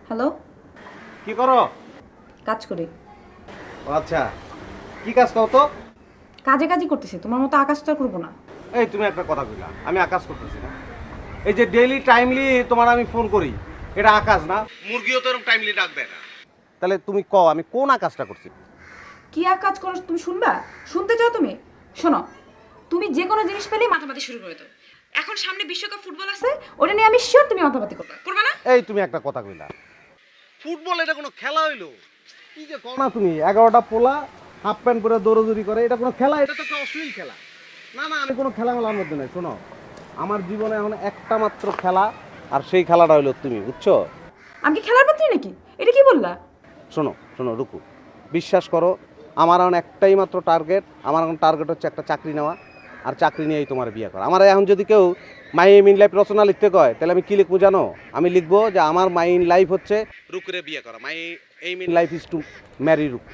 Hello, কি করো? কাজ করি। আচ্ছা, কি কাজ করো তো? কাজে কাজই করতেছি, তোমার মতো আকাশ তো আর করবো না। এই তুমি একটা কথা কইলা, আমি আকাশ করতেছি না। এই যে ডেইলি টাইমলি তোমার আমি ফোন করি, এটা আকাশ না? মুরগিও তো এরকম টাইমলি ডাক দেয় না। তাহলে তুমি কও আমি কোন আকাশটা করছি? কি আর কাজ করো তুমি শুনবা? শুনতে চাও তুমি? শোনো, তুমি যে কোনো জিনিস পেলেই মাথামাতি শুরু করে দাও। এখন সামনে বিশ্বকাপ ফুটবল আছে, ওটা নিয়ে আমি শিওর তুমি মাথামাতি করবে, করবে না? এই তুমি একটা কথা কইলা, ফুটবল এটা কোনো খেলা হইলো? কি যে কও না তুমি, 11টা পোলা হাফ প্যান্ট পরে দৌড়াদৌড়ি করে, এটা কোনো খেলা? এটা তো একটা অশ্লীল খেলা। না না, আমি কোনো খেলামেলার মধ্যে নাই। শোনো, আমার জীবনে এখন একটা মাত্র খেলা, আর সেই খেলাটা হইলো তুমি, বুঝছো? আমি কি খেলার পাত্রী নাকি? এটা কি বললা? শোনো শোনো রুকু, বিশ্বাস করো, আমার এখন একটাই মাত্র টার্গেট। আমার এখন টার্গেট হচ্ছে একটা চাকরি নেওয়া, আর চাকরি নিয়েই তোমার বিয়ে করা। আমার এখন যদি কেউ মাই এম ইন লাইফ রচনা লিখতে কয়, তাহলে আমি কি লিখবো জানো? আমি লিখবো যে আমার মাই ইন লাইফ হচ্ছে রুকুরে বিয়ে করা। My aim in life is to marry রুকু।